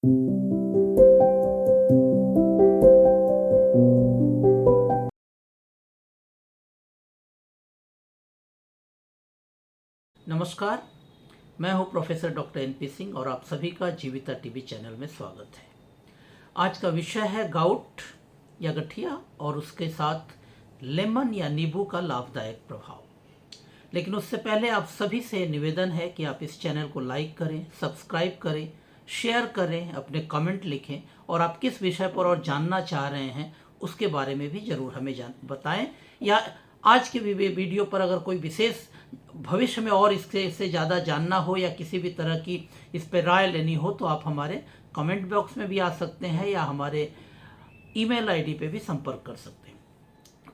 नमस्कार, मैं हूं प्रोफेसर डॉक्टर एनपी सिंह और आप सभी का जीविता टीवी चैनल में स्वागत है। आज का विषय है गाउट या गठिया और उसके साथ लेमन या नींबू का लाभदायक प्रभाव। लेकिन उससे पहले आप सभी से निवेदन है कि आप इस चैनल को लाइक करें, सब्सक्राइब करें, शेयर करें, अपने कमेंट लिखें और आप किस विषय पर और जानना चाह रहे हैं उसके बारे में भी ज़रूर हमें बताएं। या आज के वीडियो पर अगर कोई विशेष भविष्य में और इससे ज़्यादा जानना हो या किसी भी तरह की इस पर राय लेनी हो तो आप हमारे कमेंट बॉक्स में भी आ सकते हैं या हमारे ईमेल आईडी पे भी संपर्क कर सकते हैं।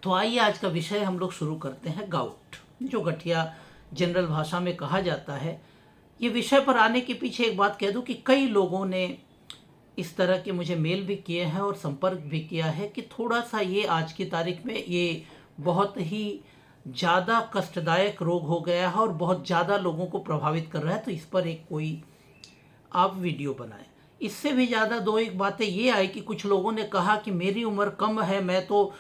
तो आइए आज का विषय हम लोग शुरू करते हैं। गाउट, जो गठिया जनरल भाषा में कहा जाता है। ये विषय पर आने के पीछे एक बात कह दूं कि कई लोगों ने इस तरह के मुझे मेल भी किए हैं और संपर्क भी किया है कि थोड़ा सा ये आज की तारीख में ये बहुत ही ज़्यादा कष्टदायक रोग हो गया है और बहुत ज़्यादा लोगों को प्रभावित कर रहा है, तो इस पर एक कोई आप वीडियो बनाएं। इससे भी ज़्यादा दो एक बातें ये आई कि कुछ लोगों ने कहा कि मेरी उम्र कम है, मैं तो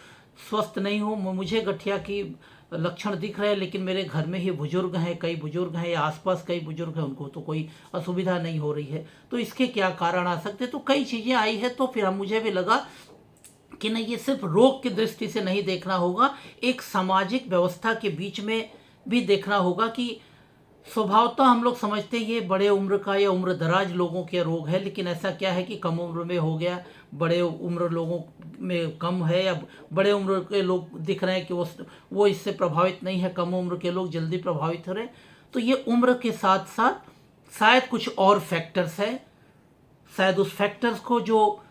स्वस्थ नहीं हूँ, मुझे गठिया की लक्षण दिख रहे हैं, लेकिन मेरे घर में ही बुजुर्ग हैं, कई बुजुर्ग हैं या आसपास कई बुजुर्ग हैं, उनको तो कोई असुविधा नहीं हो रही है, तो इसके क्या कारण आ सकते। तो कई चीज़ें आई है। तो फिर मुझे भी लगा कि नहीं, ये सिर्फ रोग की दृष्टि से नहीं देखना होगा, एक सामाजिक व्यवस्था के बीच में भी देखना होगा कि स्वभावतः हम लोग समझते हैं ये बड़े उम्र का या उम्र दराज लोगों के रोग है, लेकिन ऐसा क्या है कि कम उम्र में हो गया, बड़े उम्र लोगों में कम है या बड़े उम्र के लोग दिख रहे हैं कि वो इससे प्रभावित नहीं है, कम उम्र के लोग जल्दी प्रभावित हो रहे हैं। तो ये उम्र के साथ साथ शायद कुछ और फैक्टर्स है, शायद उस फैक्टर्स को जो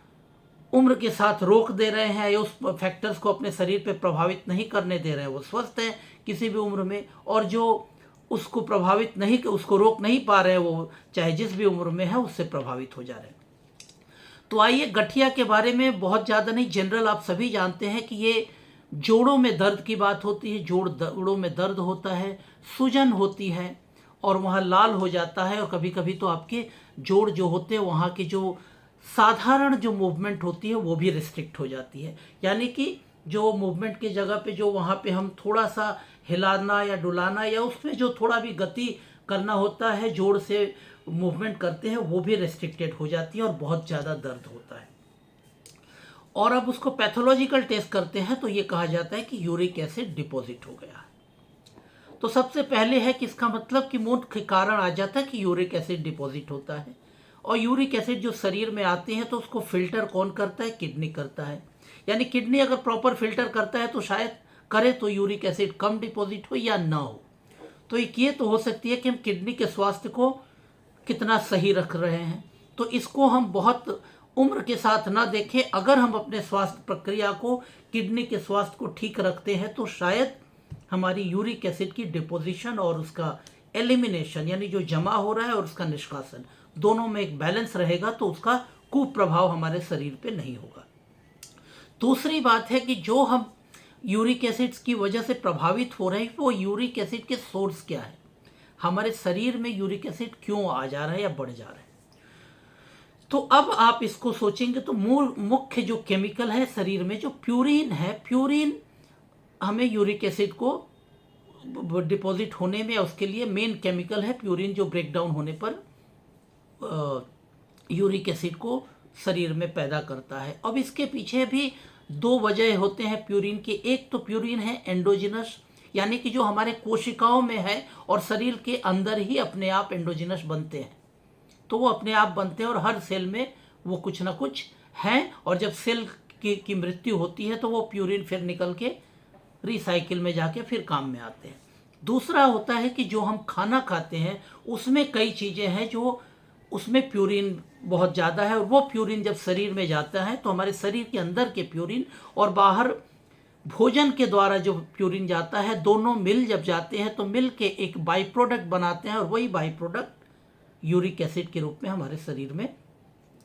उम्र के साथ रोक दे रहे हैं या उस फैक्टर्स को अपने शरीर पे प्रभावित नहीं करने दे रहे हैं, वो स्वस्थ हैं किसी भी उम्र में, और जो उसको प्रभावित नहीं, उसको रोक नहीं पा रहे हैं, वो चाहे जिस भी उम्र में है उससे प्रभावित हो जा रहे हैं। तो आइए, गठिया के बारे में बहुत ज़्यादा नहीं, जनरल आप सभी जानते हैं कि ये जोड़ों में दर्द की बात होती है, जोड़ों में दर्द होता है, सूजन होती है और वहाँ लाल हो जाता है, और कभी कभी तो आपके जोड़ जो होते हैं वहाँ की जो साधारण जो मूवमेंट होती है वो भी रिस्ट्रिक्ट हो जाती है। यानी कि जो मूवमेंट की जगह पे जो वहाँ पे हम थोड़ा सा हिलाना या डुलाना या उसमें जो थोड़ा भी गति करना होता है, जोड़ से मूवमेंट करते हैं, वो भी रेस्ट्रिक्टेड हो जाती है और बहुत ज़्यादा दर्द होता है। और अब उसको पैथोलॉजिकल टेस्ट करते हैं तो ये कहा जाता है कि यूरिक एसिड डिपॉजिट हो गया है। तो सबसे पहले है कि इसका मतलब कि मुख्य कारण आ जाता है कि यूरिक एसिड डिपॉजिट होता है, और यूरिक एसिड जो शरीर में आते हैं तो उसको फिल्टर कौन करता है? किडनी करता है। यानी किडनी अगर प्रॉपर फिल्टर करता है तो शायद करे तो यूरिक एसिड कम डिपॉजिट हो या ना हो। तो एक ये तो हो सकती है कि हम किडनी के स्वास्थ्य को कितना सही रख रहे हैं। तो इसको हम बहुत उम्र के साथ ना देखें, अगर हम अपने स्वास्थ्य प्रक्रिया को, किडनी के स्वास्थ्य को ठीक रखते हैं तो शायद हमारी यूरिक एसिड की डिपोजिशन और उसका एलिमिनेशन, यानी जो जमा हो रहा है और उसका निष्कासन, दोनों में एक बैलेंस रहेगा, तो उसका कुप्रभाव हमारे शरीर पे नहीं होगा। दूसरी बात है कि जो हम यूरिक एसिड की वजह से प्रभावित हो रहे हैं, वो यूरिक एसिड के सोर्स क्या है, हमारे शरीर में यूरिक एसिड क्यों आ जा रहा है या बढ़ जा रहा है। तो अब आप इसको सोचेंगे तो मुख्य जो केमिकल है शरीर में, जो प्यूरिन है, प्यूरिन हमें यूरिक एसिड को डिपॉजिट होने में, उसके लिए मेन केमिकल है प्यूरिन, जो ब्रेक डाउन होने पर यूरिक एसिड को शरीर में पैदा करता है। अब इसके पीछे भी दो वजह होते हैं प्यूरिन की। एक तो प्यूरिन है एंडोजिनस, यानी कि जो हमारे कोशिकाओं में है और शरीर के अंदर ही अपने आप एंडोजिनस बनते हैं, तो वो अपने आप बनते हैं और हर सेल में वो कुछ ना कुछ हैं, और जब सेल की मृत्यु होती है तो वो प्यूरिन फिर निकल के रिसाइकिल में जाके फिर काम में आते हैं। दूसरा होता है कि जो हम खाना खाते हैं उसमें कई चीज़ें हैं जो उसमें प्यूरिन बहुत ज़्यादा है, और वो प्यूरिन जब शरीर में जाता है तो हमारे शरीर के अंदर के प्यूरिन और बाहर भोजन के द्वारा जो प्यूरिन जाता है, दोनों मिल जब जाते हैं तो मिल के एक बाई प्रोडक्ट बनाते हैं, और वही बाई प्रोडक्ट यूरिक एसिड के रूप में हमारे शरीर में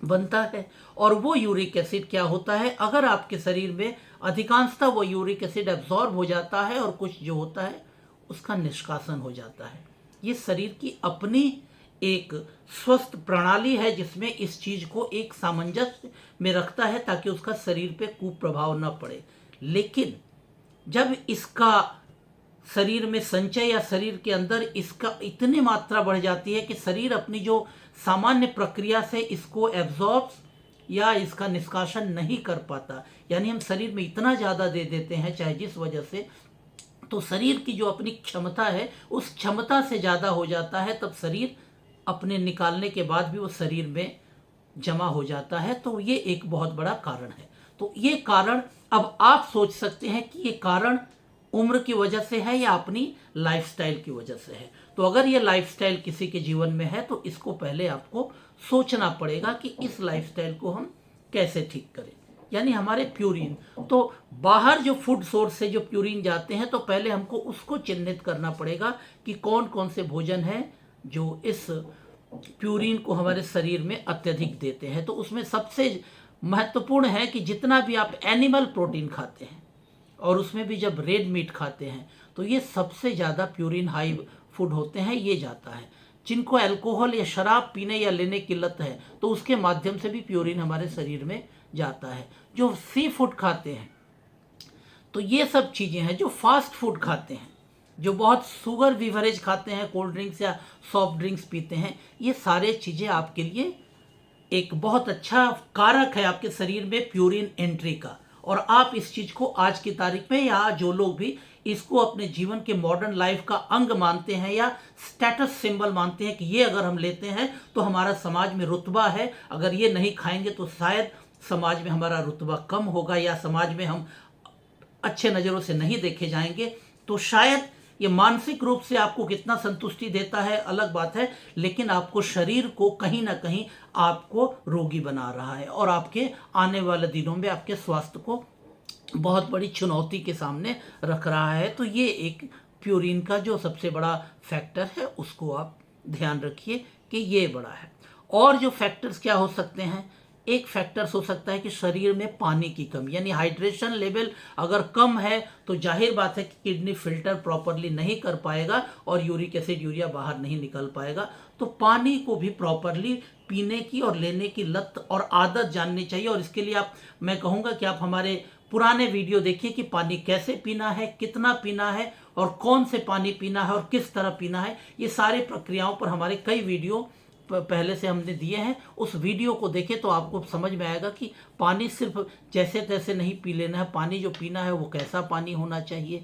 बनता है। और वो यूरिक एसिड क्या होता है, अगर आपके शरीर में अधिकांशतः वो यूरिक एसिड एब्जॉर्ब हो जाता है और कुछ जो होता है उसका निष्कासन हो जाता है। ये शरीर की अपनी एक स्वस्थ प्रणाली है जिसमें इस चीज को एक सामंजस्य में रखता है ताकि उसका शरीर पे कुप्रभाव न पड़े। लेकिन जब इसका शरीर में संचय या शरीर के अंदर इसका इतनी मात्रा बढ़ जाती है कि शरीर अपनी जो सामान्य प्रक्रिया से इसको एब्जॉर्ब या इसका निष्कासन नहीं कर पाता, यानी हम शरीर में इतना ज़्यादा दे देते हैं चाहे जिस वजह से, तो शरीर की जो अपनी क्षमता है उस क्षमता से ज़्यादा हो जाता है, तब शरीर अपने निकालने के बाद भी वो शरीर में जमा हो जाता है। तो ये एक बहुत बड़ा कारण है। तो ये कारण अब आप सोच सकते हैं कि ये कारण उम्र की वजह से है या अपनी लाइफस्टाइल की वजह से है। तो अगर ये लाइफस्टाइल किसी के जीवन में है तो इसको पहले आपको सोचना पड़ेगा कि इस लाइफस्टाइल को हम कैसे ठीक करें। यानी हमारे प्यूरिन, तो बाहर जो फूड सोर्स से जो प्यूरिन जाते हैं तो पहले हमको उसको चिन्हित करना पड़ेगा कि कौन कौन से भोजन हैं जो इस प्यूरिन को हमारे शरीर में अत्यधिक देते हैं। तो उसमें सबसे महत्वपूर्ण है कि जितना भी आप एनिमल प्रोटीन खाते हैं और उसमें भी जब रेड मीट खाते हैं तो ये सबसे ज़्यादा प्यूरिन हाई फूड होते हैं, ये जाता है। जिनको अल्कोहल या शराब पीने या लेने की लत है तो उसके माध्यम से भी प्यूरिन हमारे शरीर में जाता है। जो सी फूड खाते हैं तो ये सब चीज़ें हैं। जो फास्ट फूड खाते हैं, जो बहुत शुगर बीवरेज खाते हैं, कोल्ड ड्रिंक्स या सॉफ्ट ड्रिंक्स पीते हैं, ये सारे चीज़ें आपके लिए एक बहुत अच्छा कारक है आपके शरीर में प्यूरिन एंट्री का। और आप इस चीज़ को आज की तारीख में या जो लोग भी इसको अपने जीवन के मॉडर्न लाइफ का अंग मानते हैं या स्टेटस सिंबल मानते हैं कि ये अगर हम लेते हैं तो हमारा समाज में रुतबा है, अगर ये नहीं खाएंगे तो शायद समाज में हमारा रुतबा कम होगा या समाज में हम अच्छे नज़रों से नहीं देखे जाएंगे, तो शायद ये मानसिक रूप से आपको कितना संतुष्टि देता है अलग बात है, लेकिन आपको शरीर को कहीं ना कहीं आपको रोगी बना रहा है और आपके आने वाले दिनों में आपके स्वास्थ्य को बहुत बड़ी चुनौती के सामने रख रहा है। तो ये एक प्यूरिन का जो सबसे बड़ा फैक्टर है उसको आप ध्यान रखिए कि ये बड़ा है। और जो फैक्टर्स क्या हो सकते हैं, एक फैक्टर्स हो सकता है कि शरीर में पानी की कमी, यानी हाइड्रेशन लेवल अगर कम है तो जाहिर बात है कि किडनी फिल्टर प्रॉपरली नहीं कर पाएगा और यूरिक एसिड यूरिया बाहर नहीं निकल पाएगा। तो पानी को भी प्रॉपरली पीने की और लेने की लत और आदत जाननी चाहिए। और इसके लिए मैं कहूँगा कि आप हमारे पुराने वीडियो देखिए कि पानी कैसे पीना है, कितना पीना है और कौन से पानी पीना है और किस तरह पीना है। ये सारी प्रक्रियाओं पर हमारे कई वीडियो पहले से हमने दिए हैं। उस वीडियो को देखें तो आपको समझ में आएगा कि पानी सिर्फ जैसे तैसे नहीं पी लेना है। पानी जो पीना है वो कैसा पानी होना चाहिए,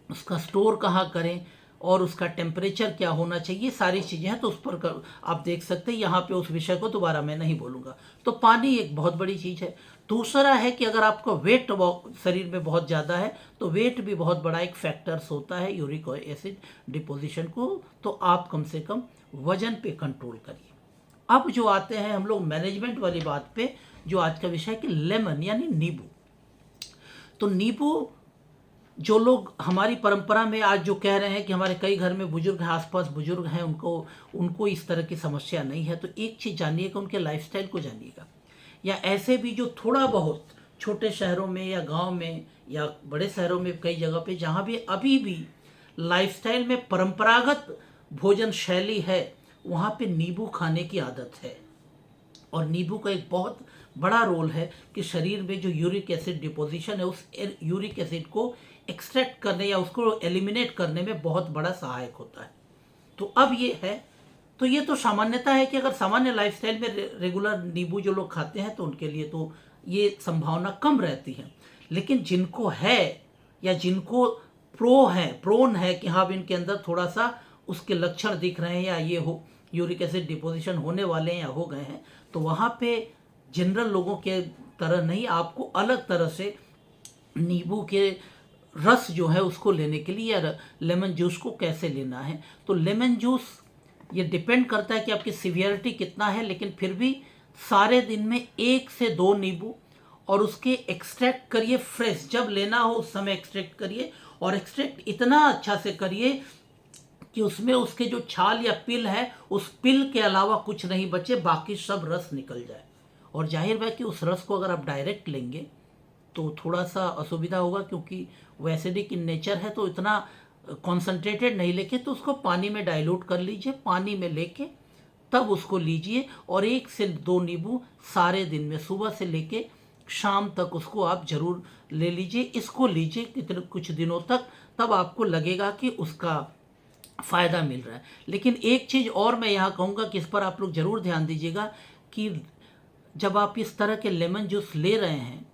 उसका स्टोर कहाँ करें और उसका टेम्परेचर क्या होना चाहिए, सारी चीज़ें हैं। तो उस पर आप देख सकते हैं। यहाँ पे उस विषय को दोबारा मैं नहीं बोलूँगा। तो पानी एक बहुत बड़ी चीज़ है। दूसरा है कि अगर आपका वेट शरीर में बहुत ज़्यादा है तो वेट भी बहुत बड़ा एक फैक्टर्स होता है यूरिक एसिड डिपोजिशन को। तो आप कम से कम वजन पे कंट्रोल करिए। अब जो आते हैं हम लोग मैनेजमेंट वाली बात पे, जो आज का विषय है कि लेमन यानी नींबू। तो नींबू जो लोग हमारी परंपरा में आज जो कह रहे हैं कि हमारे कई घर में बुजुर्ग हैं, आसपास बुजुर्ग हैं, उनको इस तरह की समस्या नहीं है, तो एक चीज़ जानिएगा, उनके लाइफस्टाइल को जानिएगा। या ऐसे भी जो थोड़ा बहुत छोटे शहरों में या गांव में या बड़े शहरों में कई जगह पे जहाँ भी अभी भी लाइफस्टाइल में परंपरागत भोजन शैली है, वहाँ पे नींबू खाने की आदत है। और नींबू का एक बहुत बड़ा रोल है कि शरीर में जो यूरिक एसिड डिपोजिशन है उस यूरिक एसिड को एक्सट्रैक्ट करने या उसको एलिमिनेट करने में बहुत बड़ा सहायक होता है। तो अब ये है, तो ये तो सामान्यता है कि अगर सामान्य लाइफस्टाइल में रेगुलर नींबू जो लोग खाते हैं तो उनके लिए तो ये संभावना कम रहती है। लेकिन जिनको है या जिनको प्रोन है कि हाँ इनके अंदर थोड़ा सा उसके लक्षण दिख रहे हैं या ये हो यूरिक एसिड डिपोजिशन होने वाले हैं या हो गए हैं, तो वहाँ पे जनरल लोगों के तरह नहीं, आपको अलग तरह से नींबू के रस जो है उसको लेने के लिए या लेमन जूस को कैसे लेना है। तो लेमन जूस ये डिपेंड करता है कि आपकी सीवियरिटी कितना है, लेकिन फिर भी सारे दिन में 1 से 2 नींबू और उसके एक्सट्रैक्ट करिए फ्रेश, जब लेना हो उस समय एक्सट्रैक्ट करिए और एक्सट्रैक्ट इतना अच्छा से करिए कि उसमें उसके जो छाल या पिल है उस पिल के अलावा कुछ नहीं बचे, बाकी सब रस निकल जाए। और जाहिर है कि उस रस को अगर आप डायरेक्ट लेंगे तो थोड़ा सा असुविधा होगा, क्योंकि वो एसिडिक इन नेचर है, तो इतना कॉन्सेंट्रेटेड नहीं लेके तो उसको पानी में डाइल्यूट कर लीजिए, पानी में लेके तब उसको लीजिए और 1 से 2 नींबू सारे दिन में सुबह से लेके शाम तक उसको आप जरूर ले लीजिए। इसको लीजिए कितने कुछ दिनों तक, तब आपको लगेगा कि उसका फ़ायदा मिल रहा है। लेकिन एक चीज़ और मैं यहाँ कहूँगा कि इस पर आप लोग ज़रूर ध्यान दीजिएगा कि जब आप इस तरह के लेमन जूस ले रहे हैं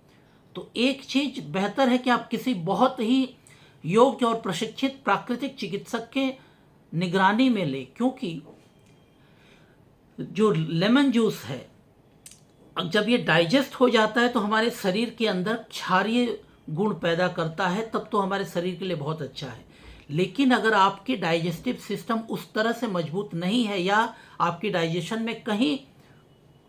तो एक चीज़ बेहतर है कि आप किसी बहुत ही योग्य और प्रशिक्षित प्राकृतिक चिकित्सक के निगरानी में लें, क्योंकि जो लेमन जूस है अब जब ये डाइजेस्ट हो जाता है तो हमारे शरीर के अंदर क्षारीय गुण पैदा करता है, तब तो हमारे शरीर के लिए बहुत अच्छा है। लेकिन अगर आपकी डाइजेस्टिव सिस्टम उस तरह से मजबूत नहीं है या आपकी डाइजेशन में कहीं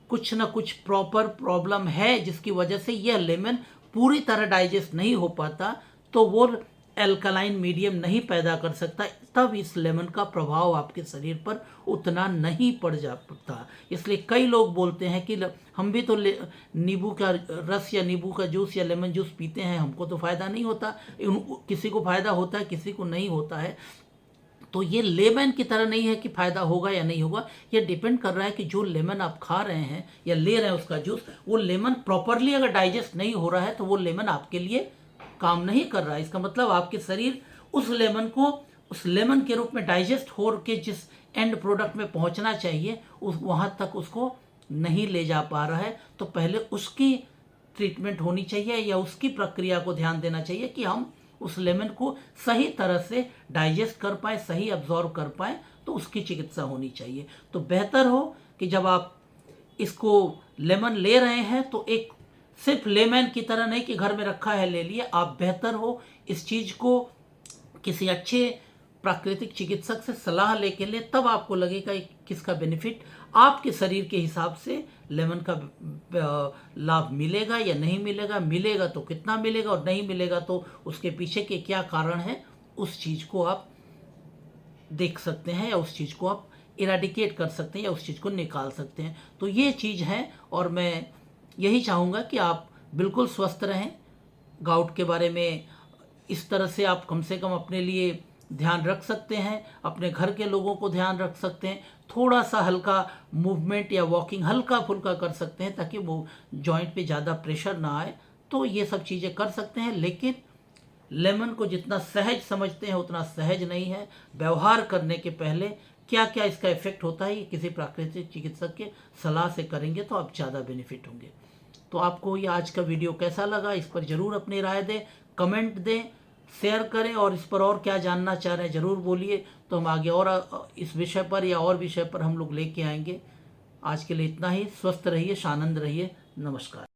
कुछ ना कुछ प्रॉपर प्रॉब्लम है जिसकी वजह से यह लेमन पूरी तरह डाइजेस्ट नहीं हो पाता, तो वो एल्कलाइन मीडियम नहीं पैदा कर सकता, तब इस लेमन का प्रभाव आपके शरीर पर उतना नहीं पड़ जाता। इसलिए कई लोग बोलते हैं कि हम भी तो नींबू का रस या नींबू का जूस या लेमन जूस पीते हैं, हमको तो फ़ायदा नहीं होता। किसी को फ़ायदा होता है, किसी को नहीं होता है। तो ये लेमन की तरह नहीं है कि फ़ायदा होगा या नहीं होगा, ये डिपेंड कर रहा है कि जो लेमन आप खा रहे हैं या ले रहे हैं उसका जूस, वो लेमन प्रॉपरली अगर डाइजेस्ट नहीं हो रहा है तो वो लेमन आपके लिए काम नहीं कर रहा है। इसका मतलब आपके शरीर उस लेमन को उस लेमन के रूप में डाइजेस्ट हो के जिस एंड प्रोडक्ट में पहुंचना चाहिए उस वहाँ तक उसको नहीं ले जा पा रहा है। तो पहले उसकी ट्रीटमेंट होनी चाहिए या उसकी प्रक्रिया को ध्यान देना चाहिए कि हम उस लेमन को सही तरह से डाइजेस्ट कर पाए, सही अब्जॉर्व कर पाए, तो उसकी चिकित्सा होनी चाहिए। तो बेहतर हो कि जब आप इसको लेमन ले रहे हैं तो एक सिर्फ लेमन की तरह नहीं कि घर में रखा है ले लिए, आप बेहतर हो इस चीज़ को किसी अच्छे प्राकृतिक चिकित्सक से सलाह लेके लें, तब आपको लगेगा किसका बेनिफिट आपके शरीर के हिसाब से लेमन का लाभ मिलेगा या नहीं मिलेगा, मिलेगा तो कितना मिलेगा और नहीं मिलेगा तो उसके पीछे के क्या कारण है, उस चीज़ को आप देख सकते हैं या उस चीज़ को आप इराडिकेट कर सकते हैं या उस चीज़ को निकाल सकते हैं। तो ये चीज़ है और मैं यही चाहूँगा कि आप बिल्कुल स्वस्थ रहें। गाउट के बारे में इस तरह से आप कम से कम अपने लिए ध्यान रख सकते हैं, अपने घर के लोगों को ध्यान रख सकते हैं, थोड़ा सा हल्का मूवमेंट या वॉकिंग हल्का फुल्का कर सकते हैं ताकि वो जॉइंट पे ज़्यादा प्रेशर ना आए। तो ये सब चीज़ें कर सकते हैं, लेकिन लेमन को जितना सहज समझते हैं उतना सहज नहीं है। व्यवहार करने के पहले क्या क्या इसका इफेक्ट होता है ये किसी प्राकृतिक चिकित्सक के सलाह से करेंगे तो आप ज़्यादा बेनिफिट होंगे। तो आपको ये आज का वीडियो कैसा लगा, इस पर ज़रूर अपनी राय दें, कमेंट दें, शेयर करें और इस पर और क्या जानना चाह रहे हैं ज़रूर बोलिए, तो हम आगे और इस विषय पर या और विषय पर हम लोग लेके आएंगे। आज के लिए इतना ही। स्वस्थ रहिए, शानंद रहिए। नमस्कार।